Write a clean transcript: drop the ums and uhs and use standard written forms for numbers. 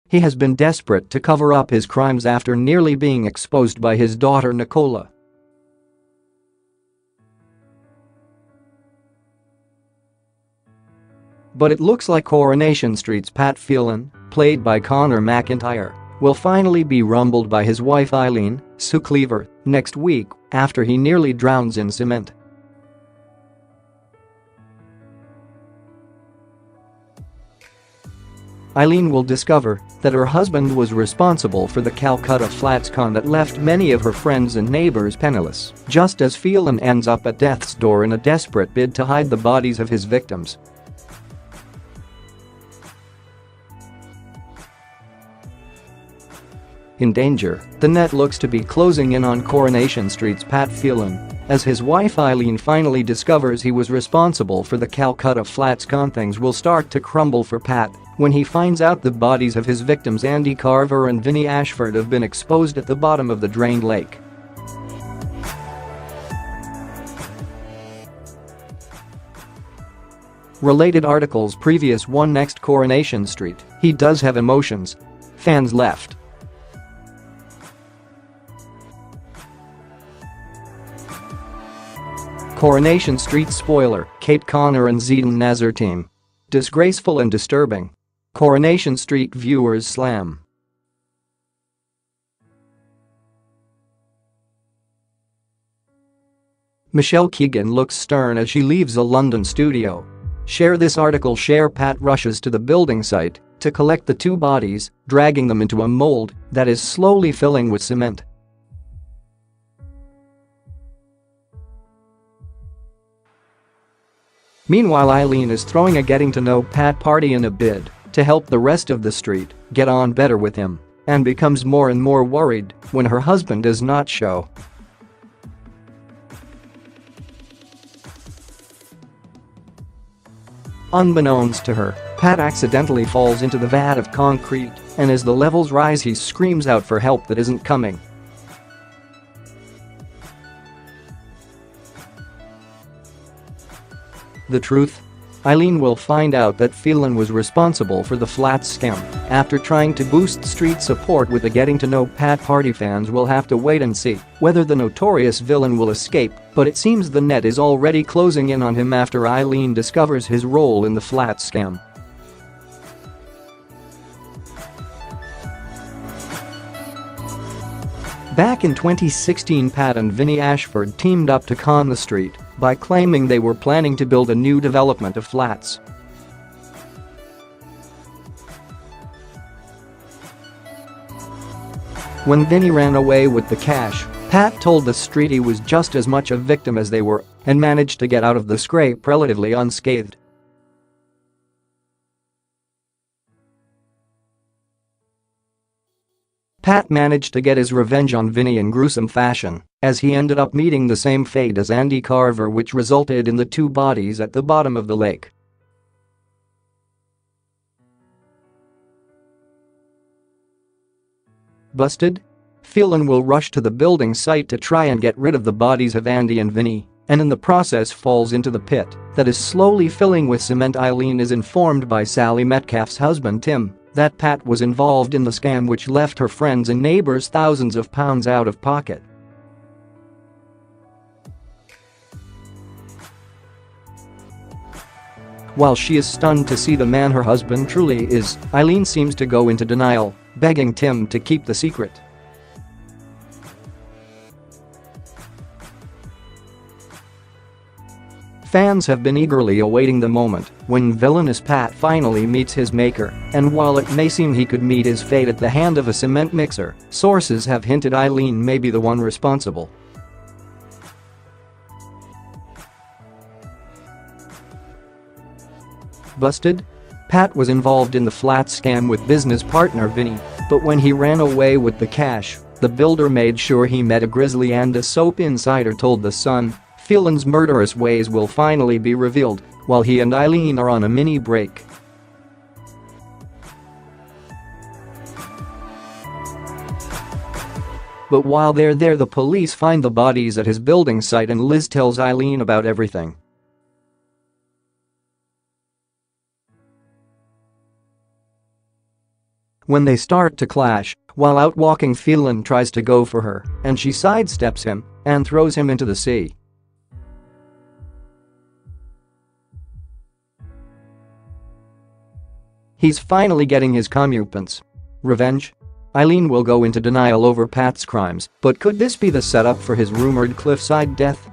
He has been desperate to cover up his crimes after nearly being exposed by his daughter Nicola. But it looks like Coronation Street's Pat Phelan, played by Connor McIntyre, will finally be rumbled by his wife Eileen, Sue Cleaver, next week after he nearly drowns in cement. Eileen will discover that her husband was responsible for the Calcutta Flats con that left many of her friends and neighbors penniless, just as Phelan ends up at death's door in a desperate bid to hide the bodies of his victims. In danger, the net looks to be closing in on Coronation Street's Pat Phelan, as his wife Eileen finally discovers he was responsible for the Calcutta Flats con. Things will start to crumble for Pat when he finds out the bodies of his victims Andy Carver and Vinnie Ashford have been exposed at the bottom of the drained lake. Related articles. Previous one. Next Coronation Street, he does have emotions. Fans left. Coronation Street spoiler, Kate Connor and Zidane Nazar team. Disgraceful and disturbing. Coronation Street viewers slam. Michelle Keegan looks stern as she leaves a London studio. Share this article. Share. Pat rushes to the building site to collect the two bodies, dragging them into a mold that is slowly filling with cement. Meanwhile, Eileen is throwing a getting-to-know Pat party in a bid to help the rest of the street get on better with him, and becomes more and more worried when her husband does not show. Unbeknownst to her, Pat accidentally falls into the vat of concrete, and as the levels rise he screams out for help that isn't coming. The truth? Eileen will find out that Phelan was responsible for the Flats scam after trying to boost street support with a getting-to-know Pat party. Fans will have to wait and see whether the notorious villain will escape, but it seems the net is already closing in on him after Eileen discovers his role in the Flats scam. Back in 2016, Pat and Vinnie Ashford teamed up to con the street by claiming they were planning to build a new development of flats. When Vinnie ran away with the cash, Pat told the street he was just as much a victim as they were and managed to get out of the scrape relatively unscathed. Pat managed to get his revenge on Vinnie in gruesome fashion, as he ended up meeting the same fate as Andy Carver, which resulted in the two bodies at the bottom of the lake. Busted? Phelan will rush to the building site to try and get rid of the bodies of Andy and Vinnie, and in the process falls into the pit that is slowly filling with cement. Eileen is informed by Sally Metcalf's husband Tim that Pat was involved in the scam, which left her friends and neighbors thousands of pounds out of pocket. While she is stunned to see the man her husband truly is, Eileen seems to go into denial, begging Tim to keep the secret. Fans have been eagerly awaiting the moment when villainous Pat finally meets his maker, and while it may seem he could meet his fate at the hand of a cement mixer, sources have hinted Eileen may be the one responsible. Busted? Pat was involved in the Flats scam with business partner Vinnie, but when he ran away with the cash, the builder made sure he met a grizzly, and a soap insider told The Sun Phelan's murderous ways will finally be revealed while he and Eileen are on a mini break. But while they're there, the police find the bodies at his building site, and Liz tells Eileen about everything. When they start to clash, while out walking, Phelan tries to go for her, and she sidesteps him and throws him into the sea. He's finally getting his comeuppance. Revenge? Eileen will go into denial over Pat's crimes, but could this be the setup for his rumored cliffside death?